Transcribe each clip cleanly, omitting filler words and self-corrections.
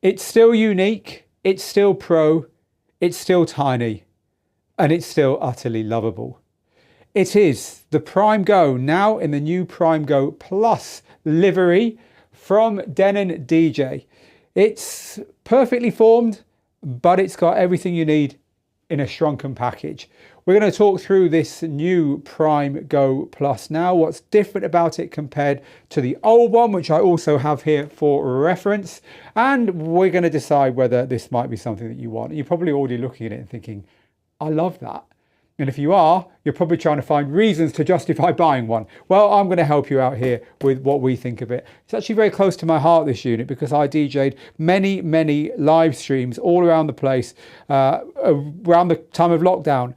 It's still unique, it's still pro, it's still tiny, and it's still utterly lovable. It is the Prime Go, now in the new Prime Go Plus livery from Denon DJ. It's perfectly formed, but it's got everything you need in a shrunken package. We're going to talk through this new Prime Go Plus now, what's different about it compared to the old one, which I also have here for reference, and we're going to decide whether this might be something that you want. You're probably already looking at it and thinking, I love that. And if you are, you're probably trying to find reasons to justify buying one. Well, I'm going to help you out here with what we think of it. It's actually very close to my heart, this unit, because I DJ'd many live streams all around the place around the time of lockdown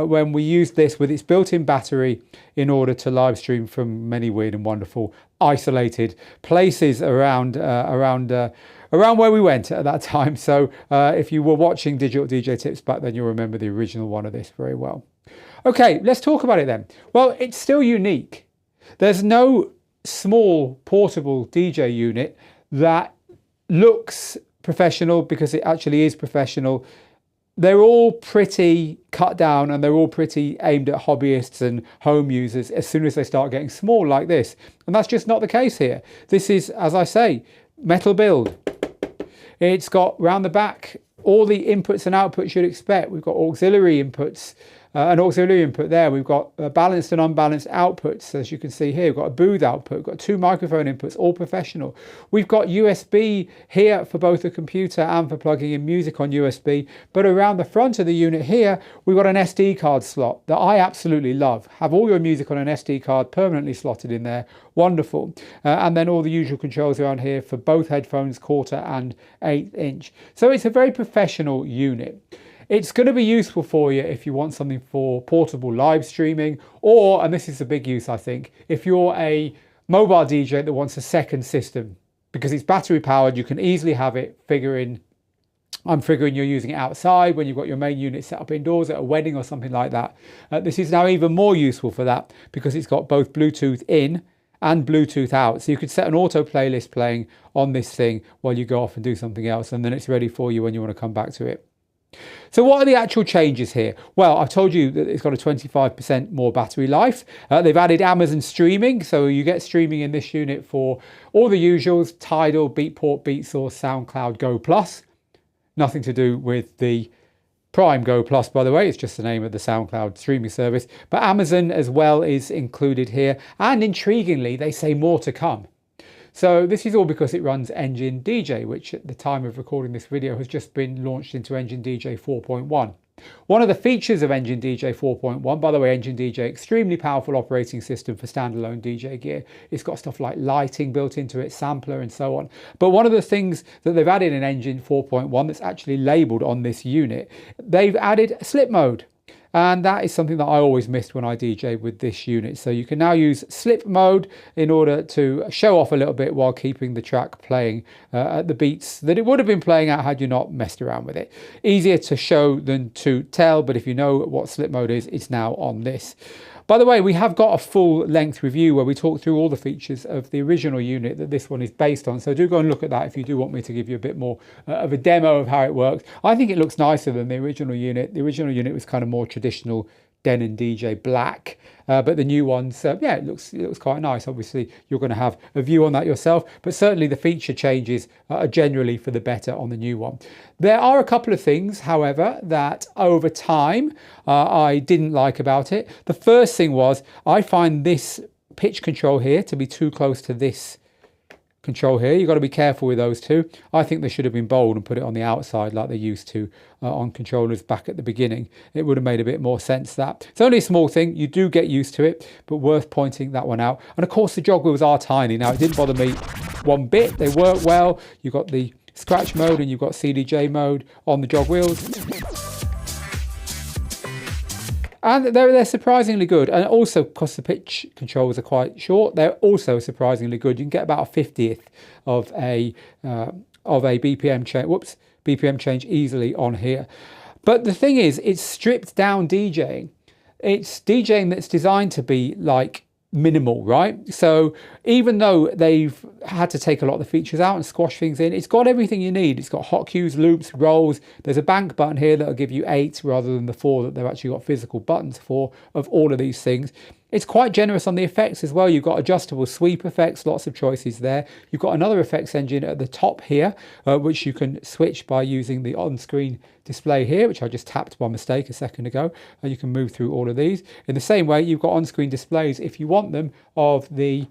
when we used this with its built-in battery in order to live stream from many weird and wonderful isolated places around where we went at that time. So if you were watching Digital DJ Tips back then, you'll remember the original one of this very well. Okay, let's talk about it then. Well, it's still unique. There's no small portable DJ unit that looks professional because it actually is professional. They're all pretty cut down and they're all pretty aimed at hobbyists and home users as soon as they start getting small like this. And that's just not the case here. This is, as I say, metal build. It's got round the back all the inputs and outputs you'd expect. We've got auxiliary inputs, an auxiliary input there. We've got balanced and unbalanced outputs, as you can see here. We've got a booth output, we've got 2 microphone inputs, all professional. We've got USB here for both the computer and for plugging in music on USB. But around the front of the unit here, we've got an SD card slot that I absolutely love. Have all your music on an SD card permanently slotted in there. Wonderful. And then all the usual controls around here for both headphones, 1/4 and 1/8 inch. So it's a very professional unit. It's going to be useful for you if you want something for portable live streaming, or, and this is a big use I think, if you're a mobile DJ that wants a second system. Because it's battery powered, you can easily have it I'm figuring you're using it outside when you've got your main unit set up indoors at a wedding or something like that. This is now even more useful for that because it's got both Bluetooth in and Bluetooth out. So you could set an auto playlist playing on this thing while you go off and do something else, and then it's ready for you when you want to come back to it. So what are the actual changes here? Well, I've told you that it's got a 25% more battery life. They've added Amazon streaming, so you get streaming in this unit for all the usuals: Tidal, Beatport, BeatSource, SoundCloud, Go Plus. Nothing to do with the Prime Go Plus, by the way. It's just the name of the SoundCloud streaming service. But Amazon as well is included here. And intriguingly, they say more to come. So this is all because it runs Engine DJ, which at the time of recording this video has just been launched into Engine DJ 4.1. One of the features of Engine DJ 4.1, by the way, Engine DJ, extremely powerful operating system for standalone DJ gear. It's got stuff like lighting built into it, sampler and so on. But one of the things that they've added in Engine 4.1 that's actually labelled on this unit, they've added slip mode. And that is something that I always missed when I DJ with this unit. So you can now use slip mode in order to show off a little bit while keeping the track playing at the beats that it would have been playing at had you not messed around with it. Easier to show than to tell, but if you know what slip mode is, it's now on this. By the way, we have got a full length review where we talk through all the features of the original unit that this one is based on. So do go and look at that if you do want me to give you a bit more of a demo of how it works. I think it looks nicer than the original unit. The original unit was kind of more traditional Denon DJ black, but the new ones, yeah, it looks quite nice. Obviously, you're going to have a view on that yourself, but certainly the feature changes are generally for the better on the new one. There are a couple of things, however, that over time I didn't like about it. The first thing was I find this pitch control here to be too close to this control here. You've got to be careful with those two. I think they should have been bold and put it on the outside like they used to on controllers back at the beginning. It would have made a bit more sense. That it's only a small thing, you do get used to it, but worth pointing that one out. And of course the jog wheels are tiny. Now it didn't bother me one bit, they work well. You've got the scratch mode and you've got CDJ mode on the jog wheels. And they're surprisingly good. And also, because the pitch controls are quite short, they're also surprisingly good. You can get about a 50th of a BPM change. BPM change easily on here. But the thing is, it's stripped down DJing. It's DJing that's designed to be like minimal, right? So even though they've had to take a lot of the features out and squash things in, it's got everything you need. It's got hot cues, loops, rolls. There's a bank button here that'll give you 8 rather than the 4 that they've actually got physical buttons for of all of these things. It's quite generous on the effects as well. You've got adjustable sweep effects, lots of choices there. You've got another effects engine at the top here, which you can switch by using the on-screen display here, which I just tapped by mistake a second ago. And you can move through all of these. In the same way, you've got on-screen displays, if you want them, of the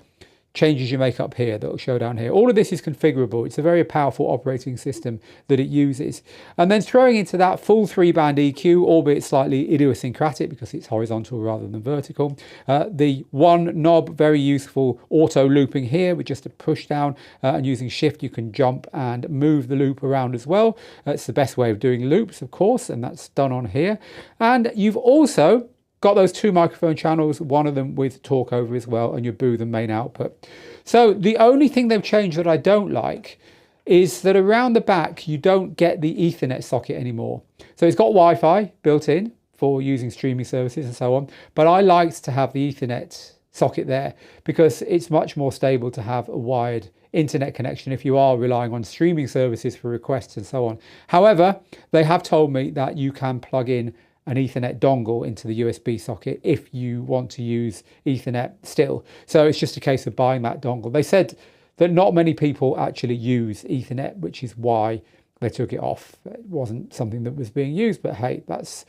changes you make up here that will show down here. All of this is configurable. It's a very powerful operating system that it uses. And then throwing into that full 3-band EQ, albeit slightly idiosyncratic because it's horizontal rather than vertical. The one knob, very useful auto looping here with just a push down, and using shift you can jump and move the loop around as well. It's the best way of doing loops, of course, and that's done on here. And you've also got those 2 microphone channels, one of them with talk over as well, and your booth and main output. So the only thing they've changed that I don't like is that around the back, you don't get the Ethernet socket anymore. So it's got Wi-Fi built in for using streaming services and so on, but I liked to have the Ethernet socket there because it's much more stable to have a wired internet connection if you are relying on streaming services for requests and so on. However, they have told me that you can plug in an Ethernet dongle into the USB socket if you want to use Ethernet still. So it's just a case of buying that dongle. They said that not many people actually use Ethernet, which is why they took it off. It wasn't something that was being used, but hey, that's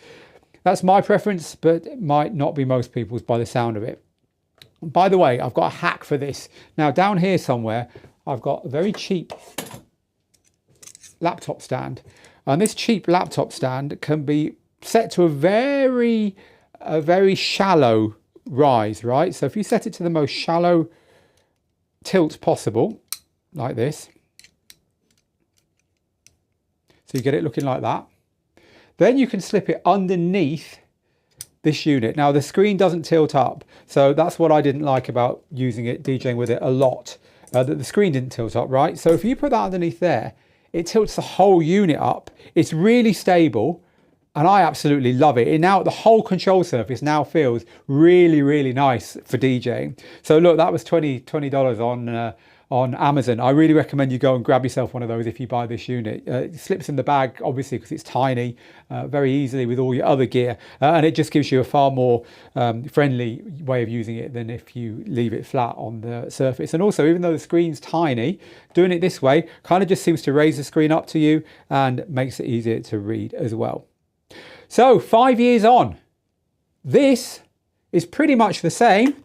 my preference, but it might not be most people's by the sound of it. By the way, I've got a hack for this. Now down here somewhere, I've got a very cheap laptop stand. And this cheap laptop stand can be set to a very shallow rise, right? So if you set it to the most shallow tilt possible, like this, so you get it looking like that, then you can slip it underneath this unit. Now the screen doesn't tilt up, so that's what I didn't like about using it, DJing with it a lot, that the screen didn't tilt up, right? So if you put that underneath there, it tilts the whole unit up. It's really stable, and I absolutely love it. Now the whole control surface now feels really nice for DJing. So look, that was $20 on Amazon. I really recommend you go and grab yourself one of those if you buy this unit. It slips in the bag, obviously, because it's tiny, very easily with all your other gear. And it just gives you a far more friendly way of using it than if you leave it flat on the surface. And also, even though the screen's tiny, doing it this way kind of just seems to raise the screen up to you and makes it easier to read as well. So 5 years on, this is pretty much the same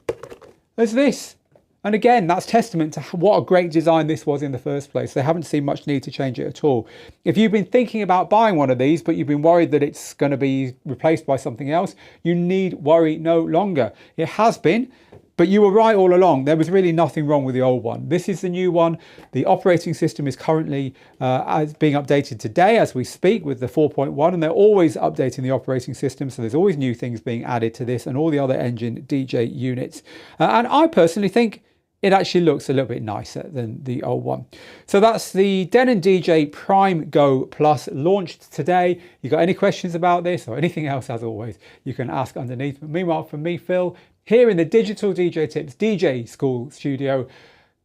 as this. And again, that's testament to what a great design this was in the first place. They haven't seen much need to change it at all. If you've been thinking about buying one of these, but you've been worried that it's going to be replaced by something else, you need worry no longer. It has been, but you were right all along. There was really nothing wrong with the old one. This is the new one. The operating system is currently being updated today as we speak with the 4.1, and they're always updating the operating system. So there's always new things being added to this and all the other engine DJ units. And I personally think it actually looks a little bit nicer than the old one. So that's the Denon DJ Prime Go Plus, launched today. You got any questions about this or anything else, as always, you can ask underneath. But meanwhile, from me, Phil, here in the Digital DJ Tips DJ School studio,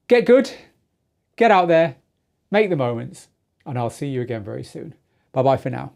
get good, get out there, make the moments, and I'll see you again very soon. Bye-bye for now.